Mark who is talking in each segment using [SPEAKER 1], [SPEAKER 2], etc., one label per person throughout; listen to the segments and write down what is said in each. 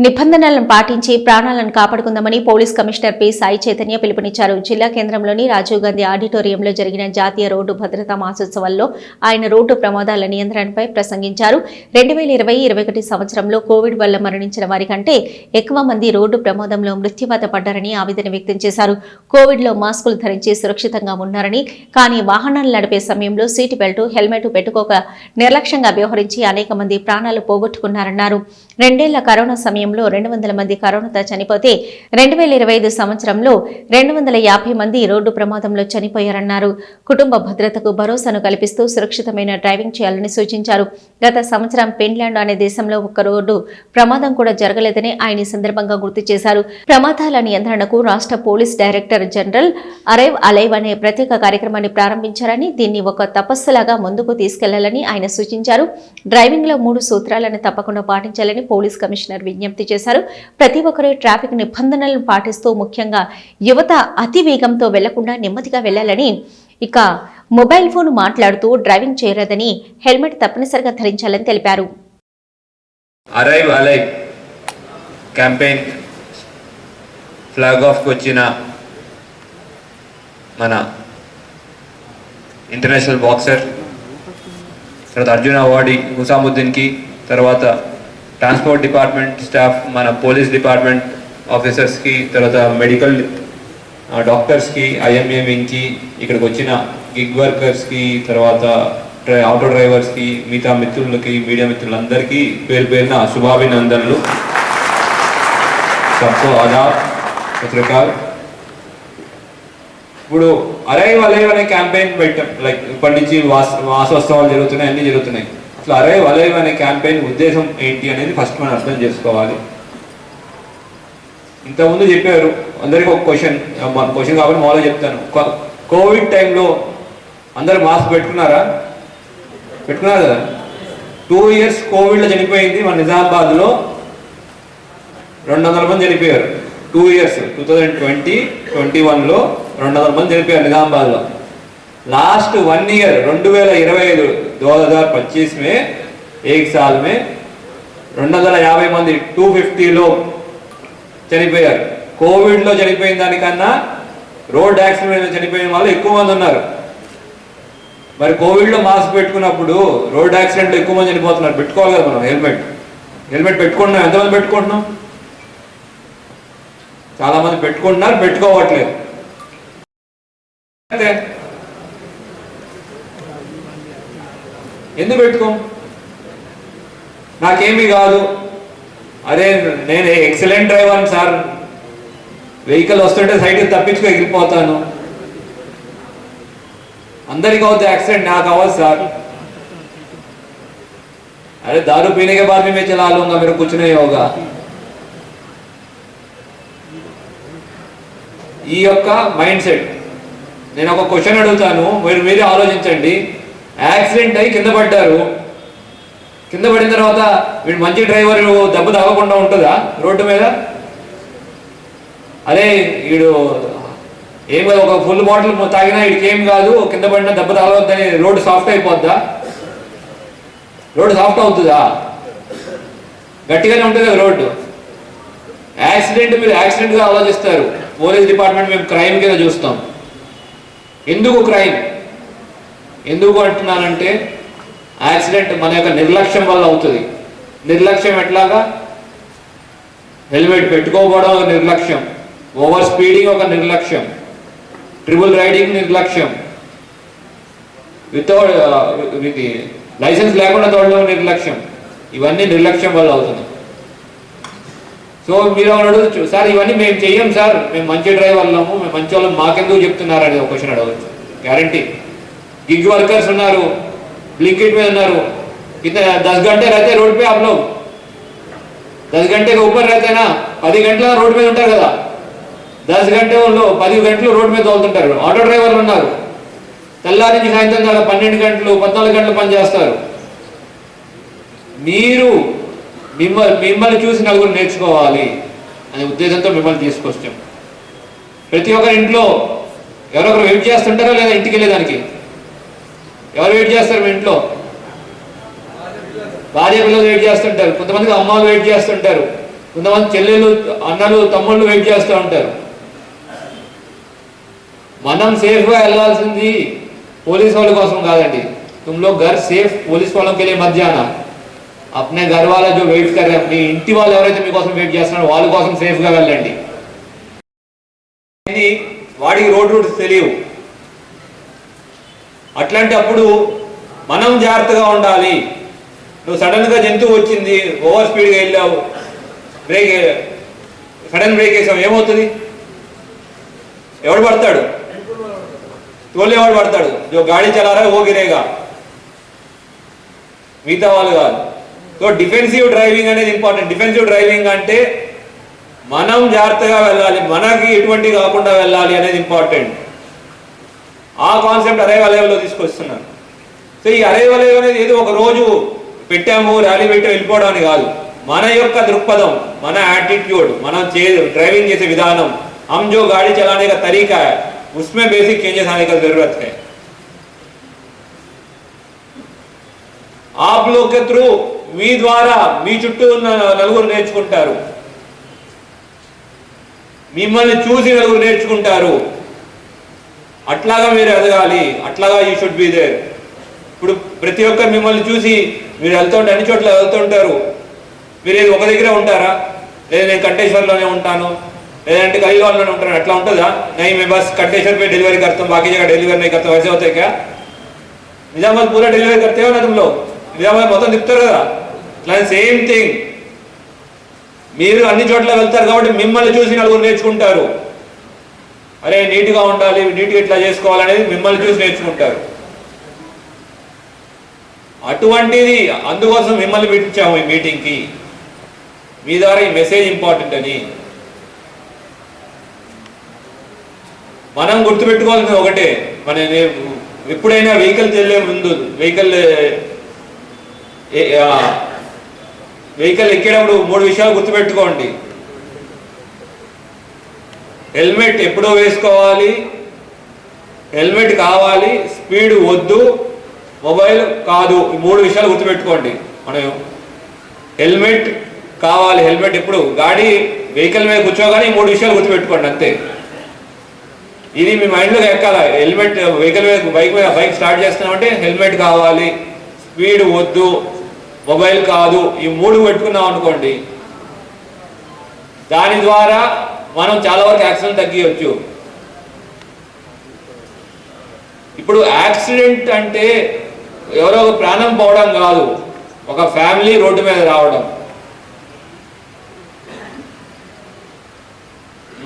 [SPEAKER 1] నిబంధనలను పాటించి ప్రాణాలను కాపాడుకుందామని police commissioner P Sai Chaitanya పిలుపునిచ్చారు. జిల్లా కేంద్రంలోని రాజీవ్ గాంధీ ఆడిటోరియంలో జరిగిన జాతీయ రోడ్డు భద్రతా మాసోత్సవాల్లో ఆయన రోడ్డు ప్రమాదాల నియంత్రణపై ప్రసంగించారు. 2020-21 సంవత్సరంలో కోవిడ్ వల్ల మరణించిన వారి కంటే ఎక్కువ మంది రోడ్డు ప్రమాదంలో మృత్యువాత పడ్డారని ఆవేదన వ్యక్తం చేశారు. కోవిడ్లో మాస్కులు ధరించి సురక్షితంగా ఉన్నారని, కానీ వాహనాలు నడిపే సమయంలో సీటు బెల్ట్, హెల్మెట్ పెట్టుకోక నిర్లక్ష్యంగా వ్యవహరించి అనేక మంది ప్రాణాలు పోగొట్టుకున్నారన్నారు. 2 ఏళ్ల కరోనా సమయంలో 200 మంది కరోనాతో చనిపోతే 2025 సంవత్సరంలో 250 మంది రోడ్డు ప్రమాదంలో చనిపోయారన్నారు. కుటుంబ భద్రతకు భరోసాను కల్పిస్తూ సురక్షితమైన డ్రైవింగ్ చేయాలని సూచించారు. గత సంవత్సరం ఫిన్లాండ్ అనే దేశంలో ఒక్క రోడ్డు ప్రమాదం కూడా జరగలేదని ఆయన ఈ సందర్భంగా గుర్తు చేశారు. ప్రమాదాల నియంత్రణకు రాష్ట్ర police director general arrive alive అనే ప్రత్యేక కార్యక్రమాన్ని ప్రారంభించారని, దీన్ని ఒక తపస్సులాగా ముందుకు తీసుకెళ్లాలని ఆయన సూచించారు. డ్రైవింగ్ లో 3 సూత్రాలను తప్పకుండా పాటించాలని పోలీస్ కమిషనర్ విజ్ఞప్తి చేశారు. ప్రతి ఒక్కరూ ట్రాఫిక్ నిబంధనలను పాటిస్తూ, ముఖ్యంగా యువత అతి వేగంతో వెళ్లకుండా నెమ్మదిగా వెళ్లాలని, ఇక మొబైల్ ఫోన్ మాట్లాడుతూ డ్రైవింగ్ చేయరాదని, హెల్మెట్ తప్పనిసరిగా ధరించాలని తెలిపారు.
[SPEAKER 2] Arrive alive campaign flag of వచ్చిన మన ఇంటర్నేషనల్ బాక్సర్, తర్వాత అర్జున అవార్డీ హుసాముద్దీన్కి, తర్వాత ట్రాన్స్పోర్ట్ డిపార్ట్మెంట్ స్టాఫ్, మన పోలీస్ డిపార్ట్మెంట్ ఆఫీసర్స్కి, తర్వాత మెడికల్ డాక్టర్స్కి, ఐఎంఏ వింగ్కి, ఇక్కడికి వచ్చిన గిగ్ వర్కర్స్కి, తర్వాత ఆటో డ్రైవర్స్కి, మిగతా మిత్రులకి, మీడియా మిత్రులందరికీ పేరు పేరున శుభాభినందనలు. సబ్కో ఆదాబ్ పత్రికాల్. ఇప్పుడు అరైవ్ అలైవ్ అనే క్యాంపెయిన్ పెట్టాం. లైక్ ఇప్పటి నుంచి మాసోత్సవాలు జరుగుతున్నాయి, అన్నీ జరుగుతున్నాయి. అసలు అరైవ్ అలైవ్ అనే క్యాంపెయిన్ ఉద్దేశం ఏంటి అనేది ఫస్ట్ మనం అర్థం చేసుకోవాలి. ఇంతకుముందు చెప్పారు, అందరికీ ఒక క్వశ్చన్ కాబట్టి మామూలుగా చెప్తాను. కోవిడ్ టైంలో అందరు మాస్క్ పెట్టుకున్నారు కదా. 2 years కోవిడ్లో చనిపోయింది మన నిజామాబాద్లో 200 మంది చనిపోయారు. 2 years 2020-21లో 200 మంది చనిపోయారు నిజామాబాద్లో. लास्ट 1 year 2025 में 1 साल में 250 మంది 250 చనిపోయారు. కోవిడ్లో చనిపోయిన దానికన్నా రోడ్ యాక్సిడెంట్లో చనిపోయిన వాళ్ళు ఎక్కువ మంది ఉన్నారు. మరి కోవిడ్లో మాస్క్ పెట్టుకున్నప్పుడు రోడ్ యాక్సిడెంట్లో ఎక్కువ మంది చనిపోతున్నారు. పెట్టుకోవాలి కదా మనం హెల్మెట్ పెట్టుకుంటున్నాం. ఎంతమంది పెట్టుకుంటున్నాం? చాలా మంది పెట్టుకుంటున్నారు, పెట్టుకోవట్లేదు. ఎందుకు పెట్టుకోం? నాకేమీ కాదు, అరే నేను ఎక్సలెంట్ డ్రైవర్ సార్, వెహికల్ వస్తుంటే సైడ్కి తప్పించుకో ఎగిరిపోతాను, అందరికి అవుతుంది యాక్సిडेंट, నాకు అవ్వదు సార్. अरे दारू पीने के बाद भी मैं चला लूंगा, मेरे कुछ नहीं होगा. ఈ యొక్క మైండ్ సెట్. నేను ఒక క్వశ్చన్ అడుగుతాను, మీరే ఆలోచించండి. యాక్సిడెంట్ అయ్యి కింద పడ్డారు, కింద పడిన తర్వాత వీడు మంచి డ్రైవర్ దెబ్బ తాగకుండా ఉంటుందా రోడ్డు మీద? అదే వీడు ఏం కాదు, ఒక ఫుల్ బాటిల్ తాగినా వీడికి ఏం కాదు, కింద పడినా దెబ్బ తాగవద్దని రోడ్డు సాఫ్ట్ అయిపోద్దా? రోడ్డు సాఫ్ట్ అవుతుందా? గట్టిగానే ఉంటుంది కదా రోడ్డు. యాక్సిడెంట్ మీరు యాక్సిడెంట్గా ఆలోచిస్తారు. పోలీస్ డిపార్ట్మెంట్ మేము క్రైమ్ కింద చూస్తాం. ఎందుకు క్రైమ్? ఎందుకు అంటున్నానంటే యాక్సిడెంట్ మన యొక్క నిర్లక్ష్యం వల్ల అవుతుంది. నిర్లక్ష్యం ఎట్లాగా? హెల్మెట్ పెట్టుకోకపోవడం ఒక నిర్లక్ష్యం, ఓవర్ స్పీడింగ్ ఒక నిర్లక్ష్యం, ట్రిపుల్ రైడింగ్ నిర్లక్ష్యం, వితౌట్ లైసెన్స్ లేకుండా తోడడం నిర్లక్ష్యం. ఇవన్నీ నిర్లక్ష్యం వల్ల అవుతుంది. సో మీరు అడగచ్చు, సార్ ఇవన్నీ మేము చెయ్యం సార్, మేము మంచి డ్రైవర్లము, మేము మంచి వాళ్ళం, మాకెందుకు చెప్తున్నారని ఒక క్వశ్చన్ అడగచ్చు. గ్యారంటీ. गिग वर्कर्स उन्नारू, ब्लिंकिट में उन्नारू, कितने 10 घंटे रहते रोड पे आप लोग, 10 घंटे के ऊपर रहते ना, 10 घंटे रोड में ఉంటారు కదా. 10 घंटे వాళ్ళు 10 గంటలు రోడ్ మీద తోలుతుంటారు. ఆటో డ్రైవర్లు ఉన్నారు, తెల్లారి నుంచి సాయంత్రం దాకా 12 గంటలు 14 గంటలు పని చేస్తారు. మీరు మిమ్మల్ని చూసి నలుగురు నేర్చుకోవాలి అనే ఉద్దేశంతో మిమ్మల్ని తీసుకొచ్చాం. ప్రతి ఒక్కరి ఇంట్లో ఎవరొకరు వెయిట్ చేస్తుంటారా లేదా? ఇంటికి వెళ్ళేదానికి ఎవరు వెయిట్ చేస్తారు? మీ ఇంట్లో భార్య పిల్లలు వెయిట్ చేస్తుంటారు, కొంతమందికి అమ్మాలు వెయిట్ చేస్తుంటారు, కొంతమంది చెల్లెలు, అన్నలు, తమ్ముళ్ళు వెయిట్ చేస్తూ ఉంటారు. మనం సేఫ్గా వెళ్ళాల్సింది పోలీస్ వాళ్ళ కోసం కాదండి. तुम लोग घर सेफ पुलिस वालों के लिए मत जाना. अपने घर वाला जो वेट कर रहे हैं, अपनी इंटी వాళ్ళు ఎవరైతే మీకోసం వెయిట్ చేస్తున్నారో వాళ్ళ కోసం సేఫ్గా వెళ్ళండి. వాడికి రోడ్ రూట్స్ తెలియవు. అట్లాంటి అప్పుడు మనం జాగ్రత్తగా ఉండాలి. నువ్వు సడన్గా జంతువు వచ్చింది, ఓవర్ స్పీడ్గా వెళ్ళావు, బ్రేక్ సడన్ బ్రేక్ వేసావు, ఏమవుతుంది? ఎవడు పడతాడు? తోలేవాడు పడతాడు. జో గాడి చలారా ఓ గిరేగా, మిగతా వాళ్ళు కాదు. సో డిఫెన్సివ్ డ్రైవింగ్ అనేది ఇంపార్టెంట్. డిఫెన్సివ్ డ్రైవింగ్ అంటే మనం జాగ్రత్తగా వెళ్ళాలి, మనకి ఎటువంటి కాకుండా వెళ్ళాలి అనేది ఇంపార్టెంట్. ఆ కాన్సెప్ట్ అరైవల్ లెవెల్లో తీసుకొస్తున్నారు. సో ఈ అరైవల్ లెవెల్ అనేది ఏదో ఒక రోజు పెట్టాము, ర్యాలీ పెట్టి వెళ్ళిపోవడానికి కాదు. మన యొక్క దృక్పథం, మన యాటిట్యూడ్, మనం డ్రైవింగ్ చేసే విధానం, हम जो गाड़ी चलाने का तरीका है उसमें बेसिक चेंजेस आने का जरूरत है. आप लोग के थ्रू మీ ద్వారా మీ చుట్టూ ఉన్న నలుగురు నేర్చుకుంటారు, మిమ్మల్ని చూసి నలుగురు నేర్చుకుంటారు. అట్లాగా మీరు ఎదగాలి, అట్లాగా యూ షుడ్ బి దేర్. ఇప్పుడు ప్రతి ఒక్కరు మిమ్మల్ని చూసి మీరు వెళ్తుంటే అన్ని చోట్ల వెళ్తుంటారు. మీరు ఏది ఒక దగ్గరే ఉంటారా? లేదా నేను కంటేశ్వర్లోనే ఉంటాను, లేదంటే కలీవాల్లోనే ఉంటాను, అట్లా ఉంటుందా? नहीं मैं बस कंटेश्वर पे डिलीवरी करता हूँ, बाकी जगह डिलीवरी नहीं करता हूँ, वैसे होता है क्या? निजामाबाद पूरा डिलीवरी करते हो ना तुम लोग? నిజామాబాద్ మొత్తం తిప్పుతారు కదా. అట్లా సేమ్ థింగ్, మీరు అన్ని చోట్ల వెళ్తారు కాబట్టి మిమ్మల్ని చూసి నలుగురు నేర్చుకుంటారు. అరే నీట్గా ఉండాలి, నీట్గా ఇట్లా చేసుకోవాలనేది మిమ్మల్ని చూసి నేర్చుకుంటారు. అటువంటిది అందుకోసం మిమ్మల్ని పిలిచాము ఈ మీటింగ్కి. మీ ద్వారా ఈ మెసేజ్ ఇంపార్టెంట్ అని. మనం గుర్తుపెట్టుకోవాల్సింది ఒకటే, మన ఎప్పుడైనా వెహికల్ వెళ్ళే ముందు, వెహికల్ ఎక్కేటప్పుడు 3 విషయాలు గుర్తుపెట్టుకోండి. హెల్మెట్ ఎప్పుడో వేసుకోవాలి, హెల్మెట్ కావాలి, స్పీడ్ వద్దు, మొబైల్ కాదు. ఈ 3 విషయాలు గుర్తుపెట్టుకోండి. మనం హెల్మెట్ కావాలి, హెల్మెట్ ఎప్పుడు గాడి వెహికల్ మీద కూర్చోగానే ఈ 3 విషయాలు గుర్తుపెట్టుకోండి అంతే. ఇది మీ మైండ్లోకి ఎక్కాలి. హెల్మెట్ వెహికల్ మీద, బైక్ స్టార్ట్ చేస్తున్నామంటే హెల్మెట్ కావాలి, స్పీడ్ వద్దు, మొబైల్ కాదు. ఈ 3 పెట్టుకున్నాం అనుకోండి, దాని ద్వారా మనం చాలా వరకు యాక్సిడెంట్ తగ్గించవచ్చు. ఇప్పుడు యాక్సిడెంట్ అంటే ఎవరో ఒక ప్రాణం పోవడం కాదు, ఒక ఫ్యామిలీ రోడ్డు మీద రావడం.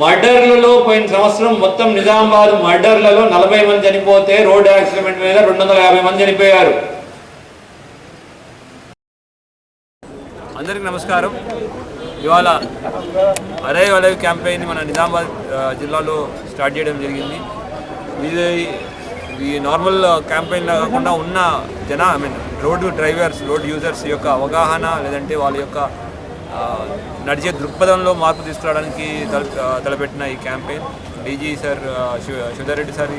[SPEAKER 2] మర్డర్లలో పోయిన సంవత్సరం మొత్తం నిజామాబాద్ మర్డర్లలో 40 మంది చనిపోతే రోడ్ యాక్సిడెంట్ మీద 250 మంది చనిపోయారు.
[SPEAKER 3] అందరికీ నమస్కారం. ఇవాళ అరైవల్ లెవెల్ క్యాంపెయిన్ మన నిజామాబాద్ జిల్లాలో స్టార్ట్ చేయడం జరిగింది. ఇది నార్మల్ క్యాంపెయిన్ కాకుండా ఉన్న రోడ్డు డ్రైవర్స్, రోడ్ యూజర్స్ యొక్క అవగాహన, లేదంటే వాళ్ళ యొక్క నడిచే దృక్పథంలో మార్పు తీసుకురావడానికి తలపెట్టిన ఈ campaign. DG sir Shivadhar Reddy sir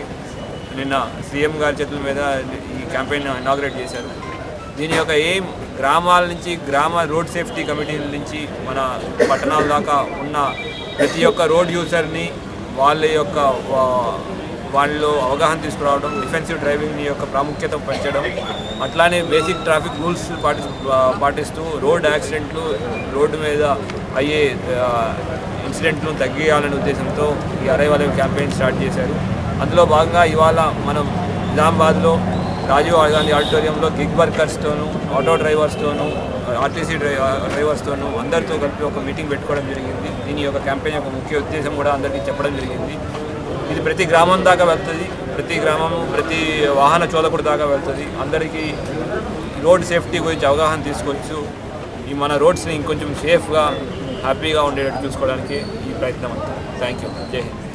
[SPEAKER 3] నిన్న సీఎం గారి చేతుల మీద ఈ క్యాంపెయిన్ ఇనాగ్రేట్ చేశారు. దీని యొక్క ఎయిమ్ గ్రామాల నుంచి, రోడ్ సేఫ్టీ కమిటీల నుంచి మన పట్టణాల దాకా ఉన్న ప్రతి ఒక్క రోడ్ యూజర్ని వాళ్ళలో అవగాహన తీసుకురావడం, డిఫెన్సివ్ డ్రైవింగ్ యొక్క ప్రాముఖ్యత పెంచడం, అట్లానే బేసిక్ ట్రాఫిక్ రూల్స్ పాటిస్తూ రోడ్ యాక్సిడెంట్లు, రోడ్డు మీద అయ్యే ఇన్సిడెంట్లు తగ్గియాలనే ఉద్దేశంతో ఈ అరైవల్ లెవెల్ క్యాంపెయిన్ స్టార్ట్ చేశారు. అందులో భాగంగా ఇవాళ మనం నిజామాబాద్లో రాజీవ్ గాంధీ ఆడిటోరియంలో గిగ్ వర్కర్స్తోనూ, ఆటో డ్రైవర్స్తోనూ, ఆర్టీసీ డ్రైవర్స్తోనూ అందరితో కలిపి ఒక మీటింగ్ పెట్టుకోవడం జరిగింది. దీని యొక్క క్యాంపెయిన్ యొక్క ముఖ్య ఉద్దేశం కూడా అందరికీ చెప్పడం జరిగింది. ఇది ప్రతి గ్రామం దాకా వెళ్తుంది, ప్రతి గ్రామము, ప్రతి వాహన చోదకుడు దాకా వెళ్తుంది. అందరికీ రోడ్ సేఫ్టీ గురించి అవగాహన తీసుకొచ్చు ఈ మన రోడ్స్ని ఇంకొంచెం సేఫ్గా, హ్యాపీగా ఉండేటట్టు చూసుకోవడానికి ఈ ప్రయత్నం అంతా. Thank you. జై హింద్.